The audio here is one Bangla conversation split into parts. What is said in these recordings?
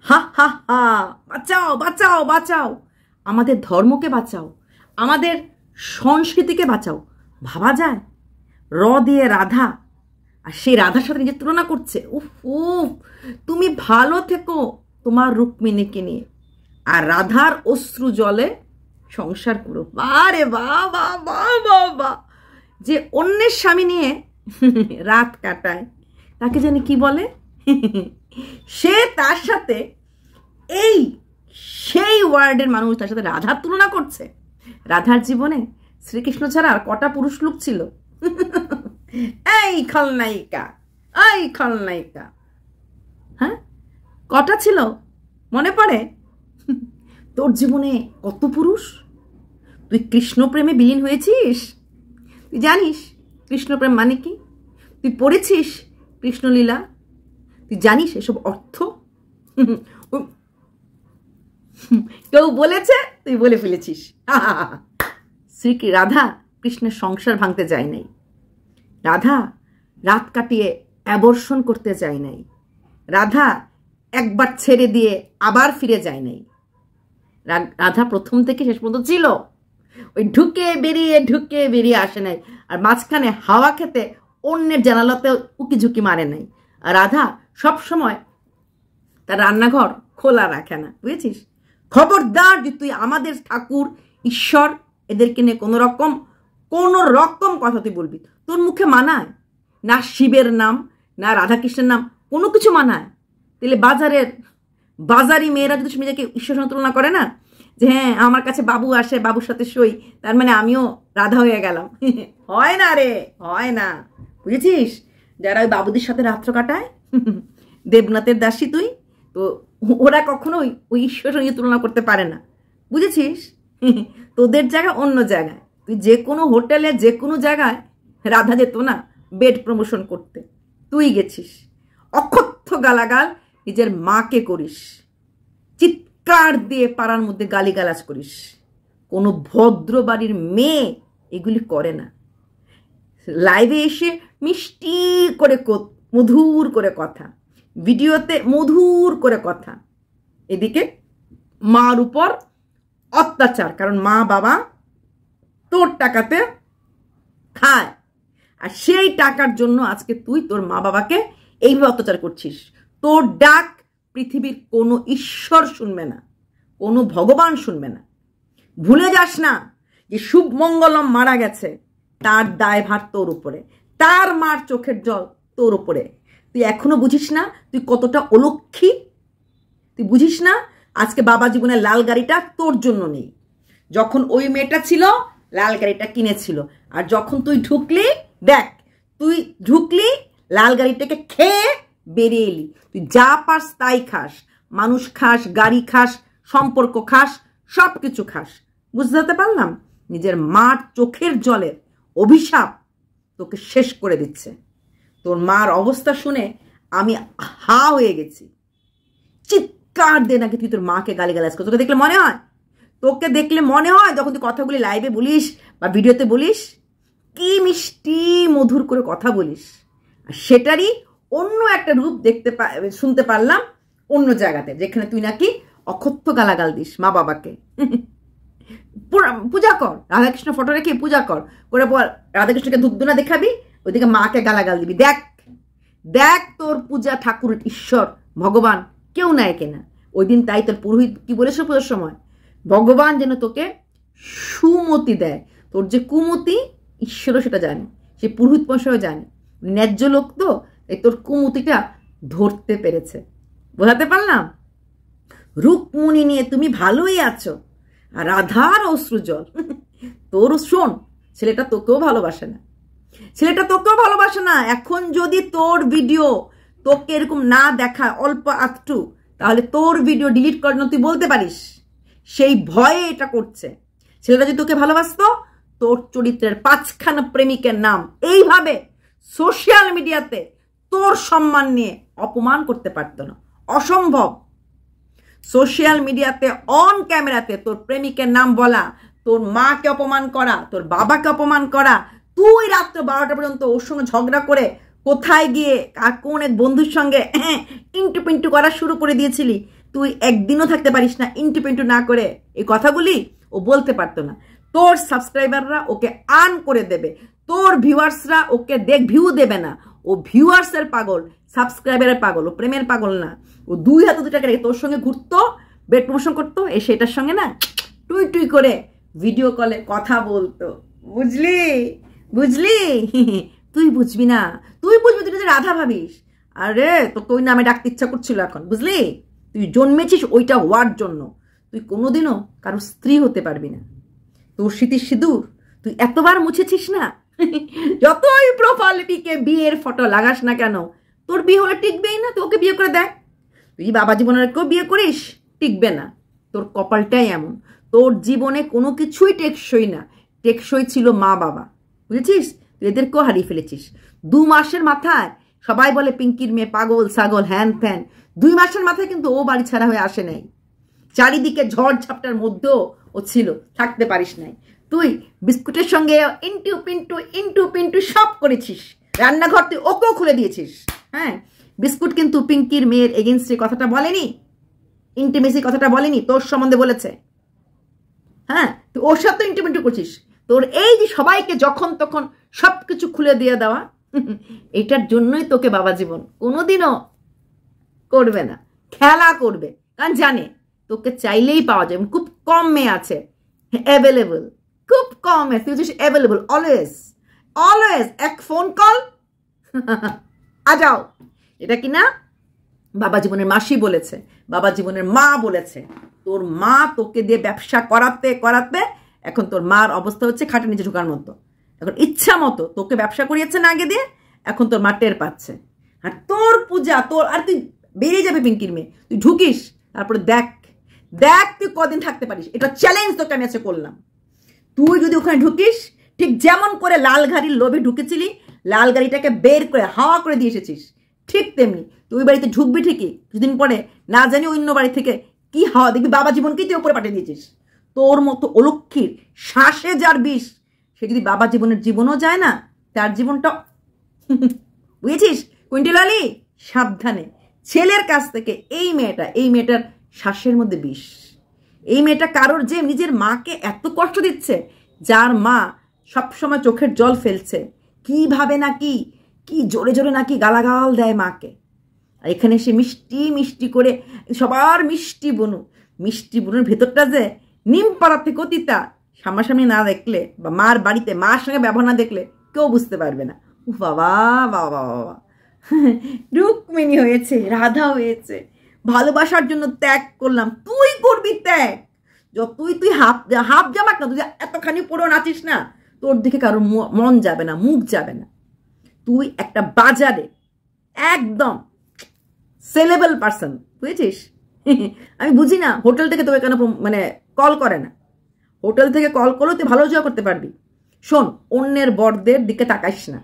হা হা হা, বাঁচাও বাঁচাও বাঁচাও, আমাদের ধর্মকে বাঁচাও, আমাদের সংস্কৃতিকে বাঁচাও। ভাবা যায় র দিয়ে রাধা, আর সেই রাধার সাথে নিজের তুলনা করছে। উফ উফ, তুমি ভালো থেকো তোমার রুক্মিণীকে নিয়ে, আর রাধার অশ্রু জলে সংসার করো। বারে বা বা বা বা বা, যে অন্যের স্বামী নিয়ে রাত কাটায় তাকে জানি কি বলে? সে তার সাথে সেই ওয়ার্ডের মানুষ তার সাথে রাধার তুলনা করছে। রাধার জীবনে শ্রীকৃষ্ণ ছাড়া আর কটা পুরুষ লোক ছিল? এই খলনায়িকা, এই খলনায়িকা, হ্যাঁ কটা ছিল মনে পড়ে? তোর জীবনে কত পুরুষ? তুই কৃষ্ণপ্রেমে বিলীন হয়েছিস? তুই জানিস কৃষ্ণপ্রেম মানে কি? তুই পড়েছিস কৃষ্ণলীলা? তুই জানিস এসব অর্থ? কেউ বলেছে, তুই বলে ফেলেছিস। রাধা কৃষ্ণের সংসার ভাঙতে যায় নাই, রাধা রাত কাটিয়ে অ্যাবর্ষণ করতে যায় নাই, রাধা একবার ছেড়ে দিয়ে আবার ফিরে যায় নাই। রাধা প্রথম থেকে শেষ পর্যন্ত ছিল, ওই ঢুকে বেরিয়ে আসে নাই, আর মাঝখানে হাওয়া খেতে অন্যের জানালাতে উকি ঝুঁকি মারে নাই। আর রাধা সবসময় তার রান্নাঘর খোলা রাখে না, বুঝেছিস? খবরদার যে তুই আমাদের ঠাকুর, ঈশ্বর এদেরকে নিয়ে কোনো রকম কথা তুই বলবি, তোর মুখে মানায় না? শিবের নাম না রাধাকৃষ্ণের নাম, কোনো কিছু মানায়? তাহলে বাজারি মেয়েরা যদি নিজেকে ঈশ্বর সঙ্গে তুলনা করে না, যে হ্যাঁ আমার কাছে বাবু আসে, বাবুর সাথে সই, তার মানে আমিও রাধা হয়ে গেলাম। হয় না রে, হয় না, বুঝেছিস? যারা ওই বাবুদের সাথে রাত্র কাটায়, দেবনাথের দাসী তুই, তো ওরা কখনোই ওই ঈশ্বর সঙ্গে তুলনা করতে পারে না, বুঝেছিস? তোদের জায়গা অন্য জায়গায়, তুই যে কোনো হোটেলে যে কোনো জায়গায় রাধা যেত না বেড প্রমোশন করতে, তুই গেছিস। অকথ্য গালাগাল নিজের মাকে করিস, চিৎকার দিয়ে পাড়ার মধ্যে গালিগালাজ করিস। কোনো ভদ্র বাড়ির মেয়ে এগুলি করে না। লাইভে এসে মিষ্টি করে মধুর করে কথা, ভিডিওতে মধুর করে কথা, এদিকে মার উপর অত্যাচার, কারণ মা বাবা তোর টাকাতে খায়, আর সেই টাকার জন্য আজকে তুই তোর মা বাবাকে এইভাবে অত্যাচার করছিস। তোর ডাক পৃথিবীর কোনো ঈশ্বর শুনবে না, কোনো ভগবান শুনবে না। ভুলে যাস না যে শুভমঙ্গলম মারা গেছে, তার দায়ভার তোর উপরে, তার মার চোখের জল তোর উপরে। তুই এখনো বুঝিস না তুই কতটা অলক্ষী? তুই বুঝিস না আজকে বাবা জীবনের লাল গাড়িটা তোর জন্য নেই। যখন ওই মেয়েটা ছিল লাল গাড়িটা কিনেছিল, আর যখন তুই ঢুকলি, দেখ তুই ঢুকলি লাল গাড়িটাকে খেয়ে বেরিয়ে এলি। তুই যা পাস তাই খাস, মানুষ খাস, গাড়ি খাস, সম্পর্ক খাস, সব কিছু খাস। বুঝতে পারলাম নিজের মার চোখের জলের অভিশাপ তোকে শেষ করে দিচ্ছে। তোর মার অবস্থা শুনে আমি হা হয়ে গেছি। চিৎকার দে নাকি তুই তোর মাকে গালিগালাজ কর। তোকে দেখলে মনে হয় যখন তুই কথাগুলি লাইভে বলিস বা ভিডিওতে বলিস, কি মিষ্টি মধুর করে কথা বলিস, আর সেটারই অন্য একটা রূপ শুনতে পারলাম অন্য জায়গাতে, যেখানে তুই নাকি অকথ্য গালাগাল দিস মা বাবাকে। পূজা কর, রাধাকৃষ্ণ ফটো রেখে পূজা কর, করে বল রাধাকৃষ্ণকে ধূপধুনা দেখাবি, ওইদিকে মাকে গালাগাল দিবি। দেখ তোর পূজা ঠাকুর, ঈশ্বর, ভগবান কেউ নেয় কেনা। ওই দিন তাই তোর পুরোহিত কি বলেছে পুজোর সময়, ভগবান যেন তোকে সুমতি দেয়। তোর যে কুমতি ঈশ্বরও সেটা জানে, সে পুরোহিত মশাইও জানে। ন্যায্য লোক তো, এই তোর কুমতিটা ধরতে পেরেছে। বোঝাতে পারলাম? রুকমণি নিয়ে তুমি ভালোই আছো, আর রাধার অশ্রুজল তোর। শোন, ছেলেটা তোকেও ভালোবাসে না, এখন যদি তোর ভিডিও তোকে এরকম না দেখায় অল্প আধটু, তাহলে তোর ভিডিও ডিলিট করার জন্য তুই বলতে পারিস। সেই ভয়ে এটা করছে। ছেলেটা যদি তোকে ভালোবাসতো, তোর চরিত্রের 5খানা প্রেমিকের নাম এইভাবে সোশ্যাল মিডিয়াতে তোর সম্মান নিয়ে অপমান করতে পারত না। অসম্ভব। সোশ্যাল মিডিয়াতে অন ক্যামেরাতে তোর প্রেমিকের নাম বলা, তোর মাকে অপমান করা, তোর বাবাকে অপমান করা, তুই রাত্র 12টা পর্যন্ত ওর সঙ্গে ঝগড়া করে কোথায় গিয়ে আর কোন এক বন্ধুর সঙ্গে ইন্টু পিন্টু করা শুরু করে দিয়েছিলি, তুই একদিনও থাকতে পারিস না ইন্টু পিন্টু না করে। এই কথাগুলি ও বলতে পারতো না। তোর সাবস্ক্রাইবাররা ওকে আর্ন করে দেবে, তোর ভিউয়ার্সরা ওকে ভিউ দেবে না। ও ভিউয়ার্সের পাগল, সাবস্ক্রাইবারের পাগল, ও প্রেমের পাগল না। ও 2 হাতে 2 টাকা রেখে তোর সঙ্গে ঘুরতো, বেড প্রমোশন করতো, সেটার সঙ্গে না টুই টুই করে ভিডিও কলে কথা বলতো। বুঝলি বুঝলি? তুই বুঝবি না, তুই বুঝবি, তুই যদি রাধা ভাবিস। আরে তোকে ওই নামে ডাকতে ইচ্ছা করছিল এখন, বুঝলি? তুই জন্মেছিস ওইটা হওয়ার জন্য। তুই কোনোদিনও কারো স্ত্রী হতে পারবি না। তোর স্মৃতির সিঁদুর তুই এতবার মুছেছিস না, যতই প্রোফাইল পিকে বিয়ের ফটো লাগাস না কেন, তোর বিয়ে হলে টিকবেই না। তোকে বিয়ে করে দেখ, তুই বাবা জীবনের কেউ বিয়ে করিস, টিকবে না। তোর কপালটাই এমন, তোর জীবনে কোনো কিছুই টেকসই না। টেকসই ছিল মা বাবা, বুঝেছিস? তুই এদেরকেও হারিয়ে ফেলেছিস। 2 মাসের মাথায় সবাই বলে পিঙ্কির মেয়ে পাগল ছাগল হ্যান ত্যান। 2 মাসের মাথায় কিন্তু ও বাড়ি ছাড়া হয়ে আসে নাই। চারিদিকে ঝড় ঝাপটার মধ্যেও ও ছিল, থাকতে পারিস নাই। তুই বিস্কুটের সঙ্গে ইন্টু পিন্টু সব করেছিস। রান্নাঘর তুই ওকেও খুলে দিয়েছিস। হ্যাঁ, বিস্কুট কিন্তু পিঙ্কির মেয়ের এগেনস্টে কথাটা বলেনি, ইন্টিমেসি কথাটা বলেনি, তোর সম্বন্ধে বলেছে। হ্যাঁ, তুই ওর সাথে ইন্টিমেন্ট করছিস। তোর এই যে সবাইকে যখন তখন সব কিছু খুলে দিয়ে দেওয়া, এটার জন্যই তোকে বাবা জীবন কোনোদিনও করবে না। খেলা করবে, কারণ জানে তোকে চাইলেই পাওয়া যাবে। খুব কম মেয়ে আছে অ্যাভেলেবল, খুব কম মেয়ে। তুই হচ্ছিস অ্যাভেলেবল অলওয়েজ, অলওয়েজ। এক ফোন কল আ যাও। এটা কি না বাবা জীবনের মাসি বলেছে, বাবা জীবনের মা বলেছে। তোর মা তোকে দিয়ে ব্যবসা করাতে করাতে এখন তোর মার অবস্থা হচ্ছে খাটের নিচে ঢোকার মতো। এখন ইচ্ছা মতো তোকে ব্যবসা করিয়েছে না আগে দিয়ে, এখন তোর মা টের পাচ্ছে। আর তোর পূজা তোর, আর তুই বেরিয়ে যাবে পিঙ্কির মেয়ে, তুই ঢুকিস, তারপরে দেখ দেখ তুই কদিন থাকতে পারিস। এটা চ্যালেঞ্জ তোকে আমি আজকে করলাম। তুই যদি ওখানে ঢুকিস, ঠিক যেমন করে লাল গাড়ির লোভে ঢুকেছিলি, লাল গাড়িটাকে বের করে হাওয়া করে দিয়ে এসেছিস, ঠিক তেমনি তুই বাড়িতে ঢুকবি ঠিকই, কিছুদিন পরে না জানি অন্য বাড়ি থেকে কি হাওয়া দেখবি, বাবা জীবনকেই তুই উপরে পাঠিয়ে দিয়েছিস। তোর মতো অলক্ষীর শ্বাসে যার বিষ, সে যদি বাবা জীবনের জীবনও যায় না, তার জীবনটা বুঝেছিস? কুইন্টেল আলী, সাবধানে। ছেলের কাছ থেকে এই মেয়েটার শ্বাসের মধ্যে বিষ। এই মেয়েটা কারোর যে নিজের মাকে এত কষ্ট দিচ্ছে, যার মা সবসময় চোখের জল ফেলছে, কিভাবে নাকি কি জোরে জোরে নাকি গালাগাল দেয় মাকে। আর এখানে সে মিষ্টি মিষ্টি করে সবার মিষ্টি বনুর ভেতরটা যে নিম পাড়ার থেকে অতীতা, সামনাসামনি না দেখলে বা মার বাড়িতে মার সঙ্গে ব্যবহার না দেখলে কেউ বুঝতে পারবে না। ও বাবা বাবা বাবা, রুক্মিণী হয়েছে, রাধা হয়েছে, ভালোবাসার জন্য ত্যাগ করলাম। তুই করবি ত্যাগ, তুই হাফ জামাক না, তুই এতখানি পরেও নাচিস না, তোর দিকে কারো মন যাবে না, মুখ যাবে না। তুই একটা বাজারে একদম সেলেবল পার্সন, বুঝেছিস? আমি বুঝি না হোটেল থেকে তোকে কেন মানে কল করে না। হোটেল থেকে কল করলেও তুই ভালো জয় করতে পারবি। শোন, অন্যের বরদের দিকে তাকাইস না,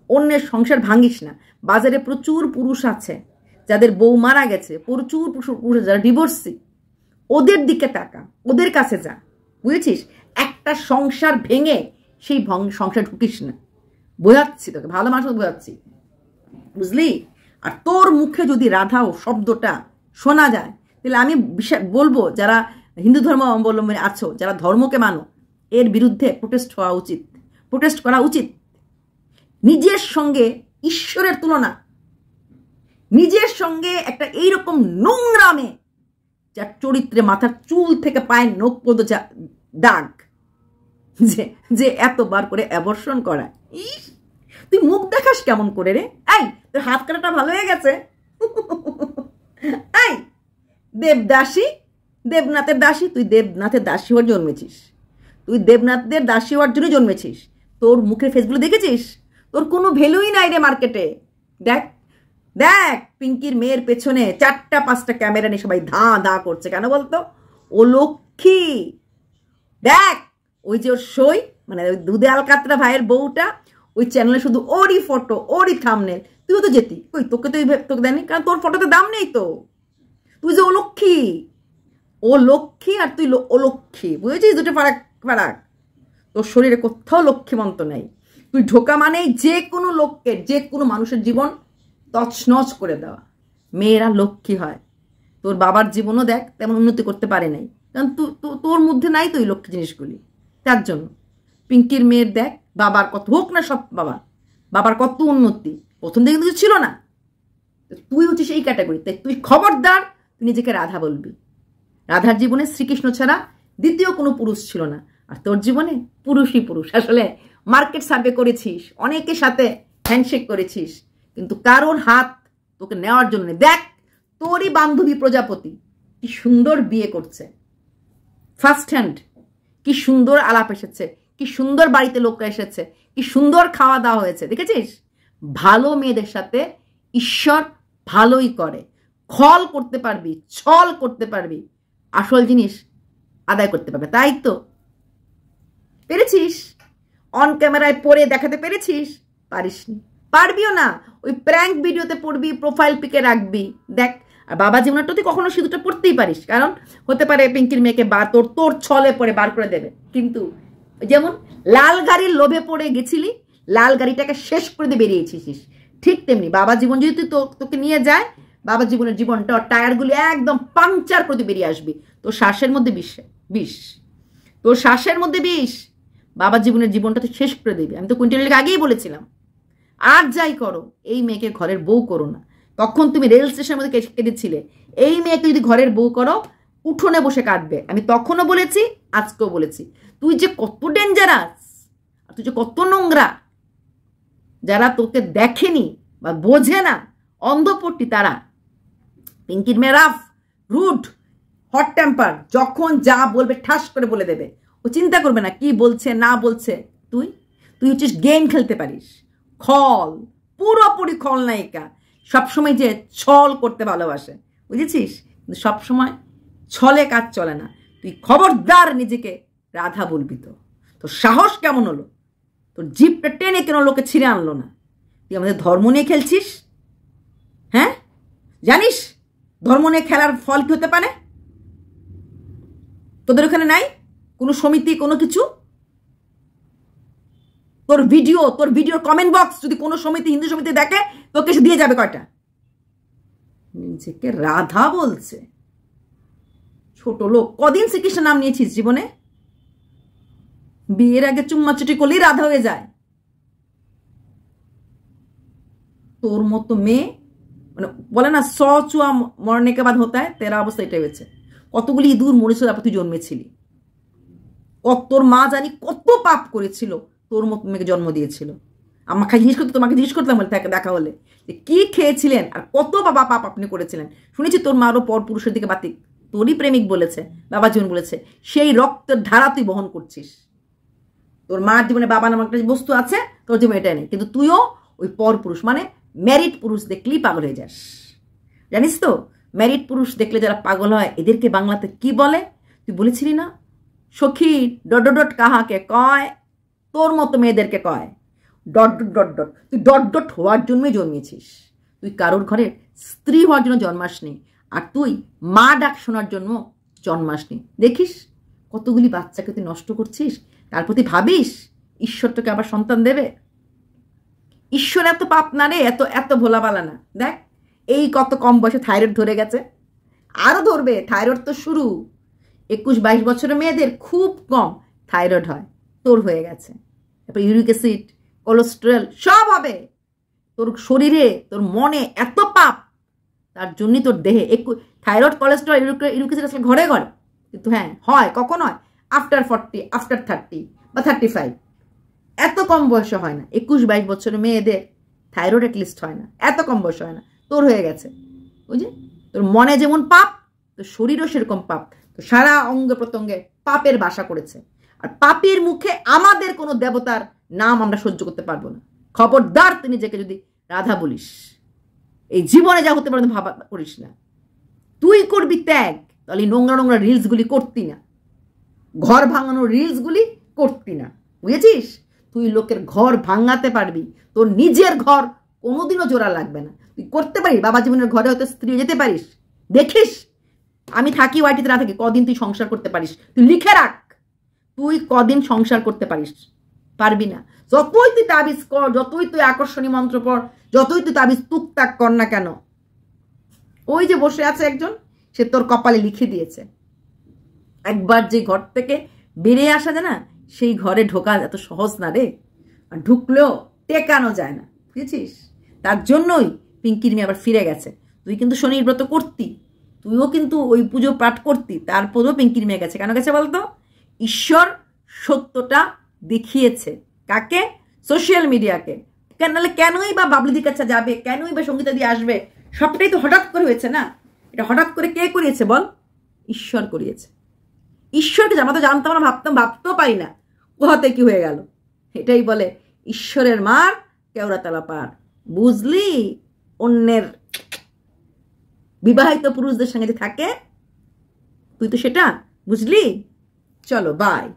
অন্যের সংসার ভাঙিস না। বাজারে প্রচুর পুরুষ আছে যাদের বউ মারা গেছে, প্রচুর পুরুষ যারা ডিভোর্সি, ওদের দিকে তাকা, ওদের কাছে যা, বুঝেছিস? একটা সংসার ভেঙে সেই সংসার ঢুকিস না। বোঝাচ্ছি তোকে, ভালো মানুষ বোঝাচ্ছি, বুঝলি? আর তোর মুখে যদি রাধা ও শব্দটা শোনা যায়, তাহলে আমি বলবো যারা হিন্দু ধর্ম অবলম্বনে আছো, যারা ধর্মকে মানো, এর বিরুদ্ধে প্রোটেস্ট করা উচিত। নিজের সঙ্গে ঈশ্বরের তুলনা, নিজের সঙ্গে একটা এইরকম নোংরা মেয়ে, যার চরিত্রে মাথার চুল থেকে পায়ের নখ পর্যন্ত দাগ, যে এতবার করে অ্যাবর্শন করা। তুই মুখ দেখাস কেমন করে রে? এই তোর হাত কাটাটা ভালো হয়ে গেছে। এই দেবনাথের দাসী, তুই দেবনাথের দাসী হওয়ার জন্মেছিস, তুই দেবনাথদের দাসী হওয়ার জন্য জন্মেছিস। তোর মুখের ফেসগুলো দেখেছিস? তোর কোনো ভ্যালুই নাই রে মার্কেটে। দেখ পিঙ্কির মেয়ের পেছনে 4-5টা ক্যামেরা নিয়ে সবাই ধা করছে, কেন বলতো? ও লক্ষ্মী। দেখ ওই যে ওর সই, মানে ওই দুধে আলকাতরা ভাইয়ের বউটা, ওই চ্যানেলে শুধু ওরই ফটো, ওরই থাম্বনেল। তুইও তো যেতি, কই তোকে দেয়নি, কারণ তোর ফটোতে দাম নেই তো। তুই যে ও লক্ষ্মী আর তুই অলক্ষ্মী, বুঝেছিস? দুটো ফারাক। তোর শরীরে কোথাও লক্ষ্মীমন্ত নেই। তুই ঢোকা মানেই যে কোনো লোককে, যে কোনো মানুষের জীবন তছনছ করে দেওয়া। মেয়েরা লক্ষ্মী হয়, তোর বাবার জীবনও দেখ তেমন উন্নতি করতে পারে নাই, কারণ তোর মধ্যে নাই তো ওই লক্ষ্য জিনিসগুলি। তার জন্য পিঙ্কির মেয়ের দেখ, বাবার কত হোক না সব, বাবার কত উন্নতি, প্রথম দিকে কিছু ছিল না। তুই হচ্ছিস এই ক্যাটাগরি, তাই তুই খবরদার তুই নিজেকে রাধা বলবি। রাধার জীবনে শ্রীকৃষ্ণ ছাড়া দ্বিতীয় কোনো পুরুষ ছিল না, আর তোর জীবনে পুরুষই পুরুষ। আসলে মার্কেট সার্ভে করেছিস, অনেকের সাথে হ্যান্ডশেক করেছিস, কিন্তু কারোর হাত তোকে নেওয়ার জন্য। দেখ তোরই বান্ধবী প্রজাপতি কি সুন্দর বিয়ে করছে, ফার্স্ট হ্যান্ড, কি সুন্দর আলাপ এসেছে, কি সুন্দর বাড়িতে লোকরা এসেছে, কি সুন্দর খাওয়া দাওয়া হয়েছে, দেখেছিস? ভালো মেয়েদের সাথে ঈশ্বর ভালোই করে। ছল করতে পারবি, ছল করতে পারবি, আসল জিনিস আদায় করতে পারবে। তাই তো পেরেছিস, অন ক্যামেরায় পরে দেখাতে পেরেছিস? পারিসনি, পারবিও না। ওই প্র্যাঙ্ক ভিডিওতে পড়বি, প্রোফাইল পিকে রাখবি। দেখ, আর বাবা জীবনটা তুই কখনো সিঁদুরটা পড়তেই পারিস, কারণ হতে পারে পিঙ্কির মেয়েকে তোর ছলে পরে বার করে দেবে। কিন্তু যেমন লাল গাড়ির লোভে পড়ে গেছিলি, লাল গাড়িটাকে শেষ করে দিয়ে বেরিয়েছিস, ঠিক তেমনি বাবা জীবন যদি তুই তোকে নিয়ে যায়, বাবা জীবনের জীবনটা টায়ারগুলি একদম পাংচার করে বেরিয়ে আসবি। তোর শ্বাসের মধ্যে বিষ, তোর শ্বাসের মধ্যে বিষ। বাবা জীবনের জীবনটা তুই শেষ করে দিবি। আমি তো কুইন্টালের আগেই বলেছিলাম, আর যাই করো এই মেয়েকে ঘরের বউ করো না। তখন তুমি রেল স্টেশনের মধ্যে কেটেছিলে, এই মেয়েকে যদি ঘরের বউ করো উঠোনে বসে কাটবে। আমি তখনও বলেছি, আজকেও বলেছি, তুই যে কত ডেঞ্জারাস, আর তুই যে কত নোংরা। যারা তোকে দেখেনি বা বোঝে না, অন্ধপট্টি, তারা পিঙ্কির মেয়ে রাফ, রুড, হট টেম্পার, যখন যা বলবে ঠাস করে বলে দেবে। ও চিন্তা করবে না কি বলছে না বলছে। তুই হচ্ছিস গেম খেলতে পারিস, খল, পুরোপুরি খলনায়িকা, সবসময় যে ছল করতে ভালোবাসে, বুঝেছিস? কিন্তু সবসময় ছলে কাজ চলে না। তুই খবরদার নিজেকে রাধা বলবি। তো সাহস কেমন হলো? তোর জিপটা টেনে কেন লোকে ছিঁড়ে আনলো না? তুই আমাদের ধর্ম নিয়ে খেলছিস, হ্যাঁ? জানিস ধর্ম নিয়ে খেলার ফল কি হতে পারে? তোদের ওখানে নাই কোনো সমিতি, কোনো কিছু? তোর ভিডিওর কমেন্ট বক্স যদি কোনো সমিতি, হিন্দু সমিতি দেখে, তোকে সে দিয়ে যাবে কয়টা? নিজেকে রাধা বলছে, ছোট লোক। কদিন শ্রীকৃষ্ণ নাম নিয়েছিস জীবনে? বিয়ের আগে চুম্মাচুটি করলেই রাধা হয়ে যায়। তোর মতো মেয়ে, মানে বলে না স চুয়া মরনে কে বাদ হতা হয়, তেরা অবস্থা এটাই হয়েছে। কতগুলি ইঁদুর মরেছিল, তারপর তুই জন্মেছিলি। তোর মা জানি কত পাপ করেছিল, তোর মতো মেয়েকে জন্ম দিয়েছিল। আমাকে জিজ্ঞেস করতে, তোমাকে জিজ্ঞেস করতাম দেখা হলে যে কি খেয়েছিলেন আর কত বাবা পাপ আপনি করেছিলেন। শুনেছি তোর মারও পর পুরুষের দিকে বাতিক, তোরই প্রেমিক বলেছে, বাবা জীবন বলেছে, সেই রক্তের ধারা তুই বহন করছিস। তোর মার জীবনে বাবা নামক একটা বস্তু আছে, তোর জীবনে এটাই নেই। কিন্তু তুইও ওই পর পুরুষ, মানে ম্যারিড পুরুষ দেখলেই পাগল হয়ে যাস। জানিস তো ম্যারিড পুরুষ দেখলে যারা পাগল হয়, এদেরকে বাংলাতে কি বলে? তুই বলেছিলি না, সখী ... কাহাকে কয়? তোর মতো মেয়েদেরকে কয় . তুই ... হওয়ার জন্যই জন্মেছিস। তুই কারোর ঘরের স্ত্রী হওয়ার জন্য জন্মাসনি, আর তুই মা ডাক শোনার জন্য জন্মাসনি। দেখিস কতগুলি বাচ্চাকে তুই নষ্ট করছিস, তার প্রতি ভাবিস ঈশ্বর তোকে আবার সন্তান দেবে? ঈশ্বর এত পাপ না রে, এত ভোলাবালা না। দেখ এই কত কম বয়সে থাইরয়েড ধরে গেছে, আরো ধরবে। থাইরয়েড তো শুরু, 21-22 বছরের মেয়েদের খুব কম থাইরয়েড হয়, তোর হয়ে গেছে। তারপর ইউরিক অ্যাসিড, কোলেস্টেরল সব হবে। তোর শরীরে, তোর মনে এত পাপ, তার জন্যই তোর দেহে থাইরয়েড, কোলেস্টেরল, ইউরিক অ্যাসিড আসলে ঘরে ঘরে। কিন্তু হ্যাঁ হয়, কখন হয়? আফটার 40, আফটার 30 বা 35। এত কম বয়সে হয় না। 21-22 বছরের মেয়েদের থাইরয়েড অ্যাটলিস্ট হয় না, এত কম বয়সে হয় না। তোর হয়ে গেছে। বুঝলি? তোর মনে যেমন পাপ, তোর শরীরও সেরকম পাপ। তো সারা অঙ্গ প্রত্যঙ্গে পাপের বাসা করেছে। আর পাপের মুখে আমাদের কোনো দেবতার নাম আমরা সহ্য করতে পারবো না। খবরদার তুই নিজেকে যদি রাধা বলিস, এই জীবনে যা হতে পারে ভাবা করিস না। তুই করবি ত্যাগ, তাহলে নোংরা রিলসগুলি করতি না, ঘর ভাঙানোর রিলসগুলি করতি না। বুঝেছিস? তুই লোকের ঘর ভাঙাতে পারবি, তোর নিজের ঘর কোনোদিনও জোড়া লাগবে না। তুই করতে পারিস, বাবা জীবনের ঘরে হয়তো স্ত্রী যেতে পারিস। দেখিস আমি থাকি ওয়াইটিতে না থাকি, কদিন তুই সংসার করতে পারিস? তুই লিখে রাখ, তুই কদিন সংসার করতে পারিস? পারবি না। যতই তুই তাবিজ কর, যতই তুই আকর্ষণী মন্ত্র পড়, যতই তুই তাবিজ টুকটাক কর না কেন, ওই যে বসে আছে একজন, সে তোর কপালে লিখে দিয়েছে। একবার যে ঘর থেকে বেরিয়ে আসা যায় না, সেই ঘরে ঢোকা এত সহজ না রে, আর ঢুকলেও টেকানো যায় না, বুঝেছিস? তার জন্যই পিঙ্কির মেয়ে আবার ফিরে গেছে। তুই কিন্তু শনির ব্রত করতি, তুইও কিন্তু ওই পুজো পাঠ করতি, তারপরেও পিঙ্কির মেয়ে গেছে। কেন গেছে বলতো? ঈশ্বর সত্যটা দেখিয়েছে। কাকে? সোশ্যাল মিডিয়াকে। নাহলে কেনই বা বাবলিদির কাছে যাবে, কেনই বা সঙ্গীতা দিয়ে আসবে? সবটাই তো হঠাৎ করে হয়েছে না। এটা হঠাৎ করে কে করিয়েছে বল? ঈশ্বর করিয়েছে। ঈশ্বরকে আমরা তো জানতাম না, ভাবতেও পারি না কোথাতে কি হয়ে গেল। এটাই বলে ঈশ্বরের মার কেওড়াতলা পার। বুঝলি? অন্যের বিবাহিত পুরুষদের সঙ্গে যে থাকে, তুই তো সেটা বুঝলি। চলো, বাই।